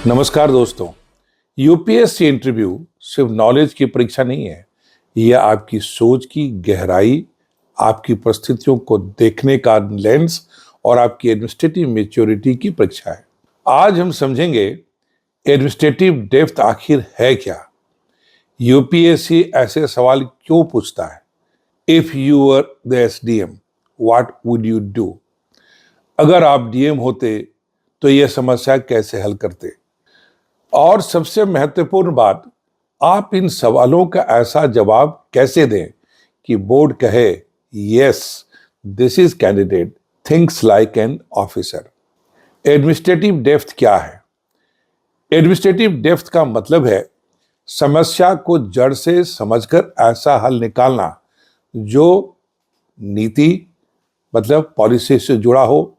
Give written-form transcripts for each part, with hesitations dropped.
नमस्कार दोस्तों। UPSC interview सिर्फ नॉलेज की परीक्षा नहीं है, यह आपकी सोच की गहराई, आपकी परिस्थितियों को देखने का लेंस और आपकी एडमिनिस्ट्रेटिव मैच्योरिटी की परीक्षा है। आज हम समझेंगे एडमिनिस्ट्रेटिव डेप्थ आखिर है क्या, यूपीएससी ऐसे सवाल क्यों पूछता है, if you were the SDM what would you do, अगर आप डीएम होते तो यह समस्या कैसे हल करते, और सबसे महत्वपूर्ण बात, आप इन सवालों का ऐसा जवाब कैसे दें कि बोर्ड कहे yes this is candidate thinks like an officer. Administrative depth क्या है? एडमिनिस्ट्रेटिव डेप्थ का मतलब है समस्या को जड़ से समझकर ऐसा हल निकालना जो नीति मतलब पॉलिसी से जुड़ा हो,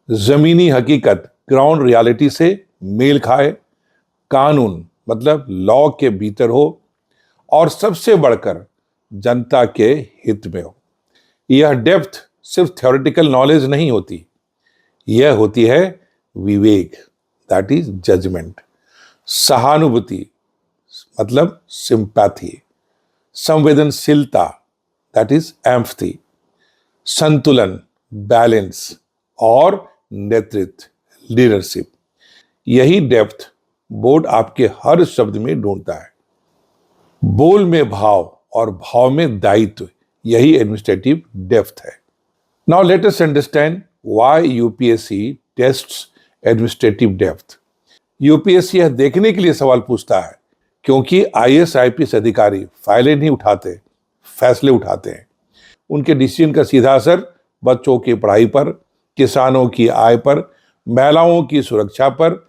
जमीनी हकीकत ग्राउंड रियलिटी से मेल खाए, कानून मतलब लॉ के भीतर हो और सबसे बढ़कर जनता के हित में हो। यह डेप्थ सिर्फ थ्योरेटिकल नॉलेज नहीं होती, यह होती है विवेक दैट इज जजमेंट, सहानुभूति मतलब सिंपैथी, संवेदनशीलता दैट इज एम्पैथी, संतुलन बैलेंस और नेतृत्व लीडरशिप। यही डेप्थ बोर्ड आपके हर शब्द में ढूंढता है। बोल में भाव और भाव में दायित्व, यही एडमिनिस्ट्रेटिव डेप्थ है। Now let us understand why UPSC tests administrative depth. UPSC यह देखने के लिए सवाल पूछता है क्योंकि आईएएस आईपीएस अधिकारी फाइलें नहीं उठाते, फैसले उठाते हैं। उनके डिसीजन का सीधा असर बच्चों की पढ़ाई पर, किसानों की आय पर, महिलाओं की सुरक्षा पर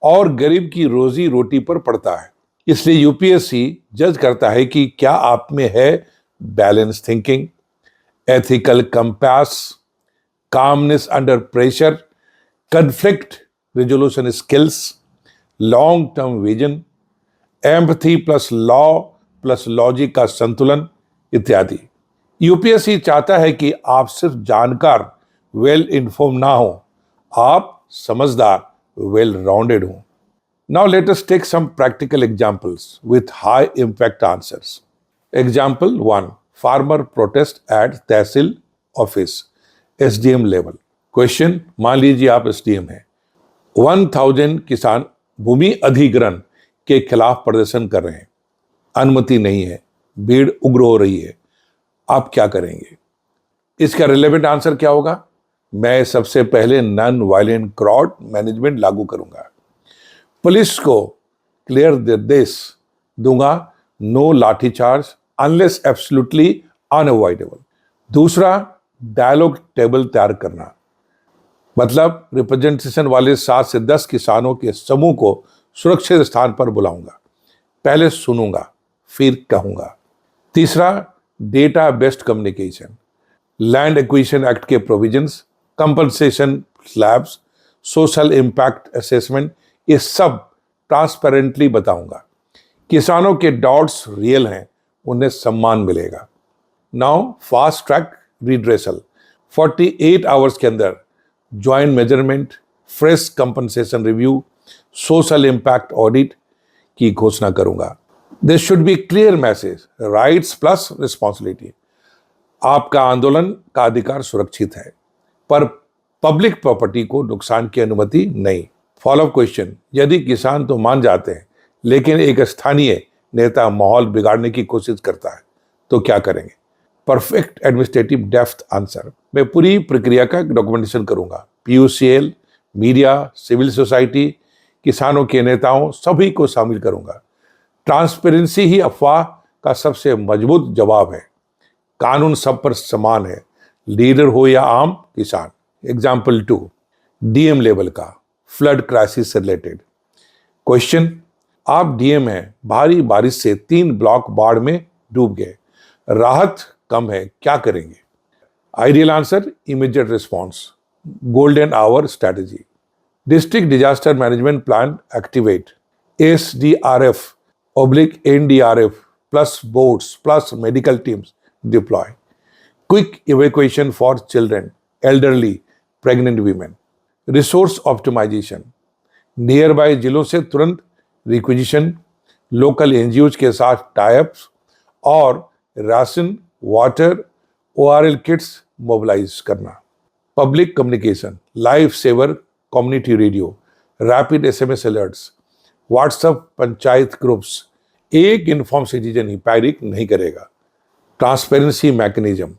और गरीब की रोजी रोटी पर पड़ता है। इसलिए यूपीएससी जज करता है कि क्या आप में है balance thinking, ethical compass, calmness under pressure, conflict resolution skills, long term vision, empathy plus law plus logic का संतुलन इत्यादि। यूपीएससी चाहता है कि आप सिर्फ जानकार वेल इन्फॉर्म ना हो, आप समझदार well rounded हो। Now let us take some practical examples with high impact answers. Example 1, farmer protest at tehsil office SDM level. Question, मान लीजिए आप SDM हैं, 1000 किसान भूमि अधिग्रहण के खिलाफ प्रदर्शन कर रहे हैं, अनुमति नहीं है, भीड़ उग्र हो रही है, आप क्या करेंगे? इसका रिलेवेंट आंसर क्या होगा? मैं सबसे पहले नॉन वायलेंट क्राउड मैनेजमेंट लागू करूंगा, पुलिस को क्लियर निर्देश दूंगा, no lathicharge unless absolutely unavoidable. दूसरा, डायलॉग टेबल तैयार करना, मतलब रिप्रेजेंटेशन वाले 7 से 10 किसानों के समूह को सुरक्षित स्थान पर बुलाऊंगा, पहले सुनूंगा फिर कहूंगा। तीसरा, data based communication, land acquisition act के provisions, compensation slabs, social impact assessment, ये सब ट्रांसपेरेंटली बताऊंगा। किसानों के डाउट्स रियल हैं, उन्हें सम्मान मिलेगा। Now fast track redressal, 48 hours के अंदर joint measurement, fresh compensation review, social impact audit की घोषणा करूंगा। This should be clear message, rights plus responsibility. आपका आंदोलन का अधिकार सुरक्षित है पर पब्लिक प्रॉपर्टी को नुकसान की अनुमति नहीं। फॉलोअप क्वेश्चन, यदि किसान तो मान जाते हैं लेकिन एक स्थानीय नेता माहौल बिगाड़ने की कोशिश करता है तो क्या करेंगे? परफेक्ट एडमिनिस्ट्रेटिव डेप्थ आंसर, मैं पूरी प्रक्रिया का डॉक्यूमेंटेशन करूंगा, पीयूसीएल, मीडिया, सिविल सोसाइटी, किसानों के नेताओं सभी को शामिल करूंगा। ट्रांसपेरेंसी ही अफवाह का सबसे मजबूत जवाब है। कानून सब पर समान है, लीडर हो या आम किसान। एग्जाम्पल 2, डीएम लेवल का फ्लड क्राइसिस से रिलेटेड क्वेश्चन, आप डीएम हैं, भारी बारिश से 3 ब्लॉक बाढ़ में डूब गए, राहत कम है, क्या करेंगे? Ideal answer, immediate response, golden hour strategy, district disaster management plan activate, SDRF/NDRF plus boats plus medical teams deploy, quick evacuation for children, elderly, pregnant women, resource optimization, near by जिलों से तुरंत रिक्विजिशन, लोकल एनजीओज के साथ types और ration, water, ORL kits mobilise करना। Public communication, life saver community radio, rapid SMS alerts, WhatsApp panchayat groups. एक inform citizen ही panic नहीं करेगा। Transparency mechanism,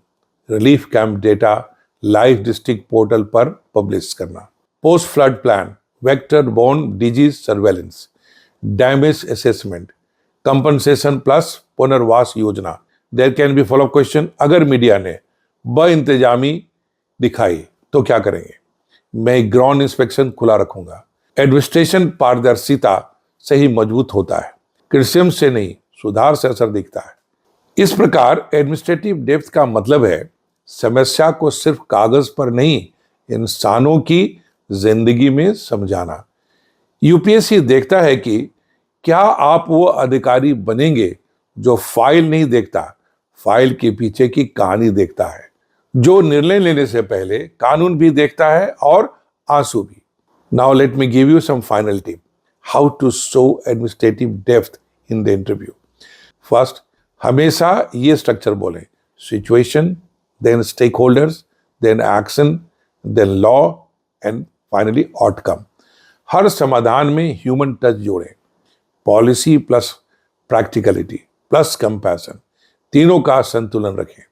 relief camp data live district portal पर publish करना। Post flood plan, vector borne disease surveillance, damage assessment, compensation plus पुनर्वास योजना। There can be follow question, अगर media ने बइंतजामी दिखाई तो क्या करेंगे? मैं ग्राउंड इंस्पेक्शन खुला रखूंगा। एडमिनिस्ट्रेशन पारदर्शिता से ही मजबूत होता है, क्रिटिसिज्म से नहीं, सुधार से असर दिखता है। इस प्रकार एडमिनिस्ट्रेटिव डेप्थ का मतलब है समस्या को सिर्फ कागज पर नहीं, इंसानों की जिंदगी में समझाना। यूपीएससी देखता है कि क्या आप वो अधिकारी बनेंगे जो फाइल नहीं देखता, फाइल के पीछे की कहानी देखता है, जो निर्णय लेने से पहले कानून भी देखता है और आंसू भी। Now let me give you some final tip how to show administrative depth in the interview. First, हमेशा ये स्ट्रक्चर बोलें, situation, then stakeholders, then action, then law and finally outcome. हर समाधान में ह्यूमन टच जोड़ें, policy plus practicality plus compassion, तीनों का संतुलन रखें।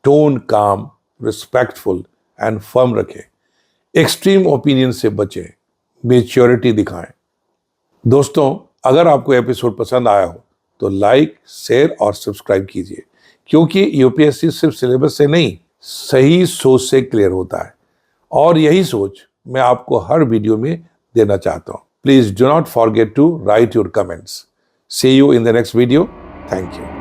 Tone calm, respectful and firm रखें। एक्सट्रीम ओपिनियन से बचें, मैच्योरिटी दिखाएं। दोस्तों, अगर आपको एपिसोड पसंद आया हो तो लाइक, शेयर और सब्सक्राइब कीजिए, क्योंकि यूपीएससी सिर्फ सिलेबस से नहीं, सही सोच से क्लियर होता है और यही सोच मैं आपको हर वीडियो में देना चाहता हूं। Please do not forget to write your comments. See you in the next video. Thank you.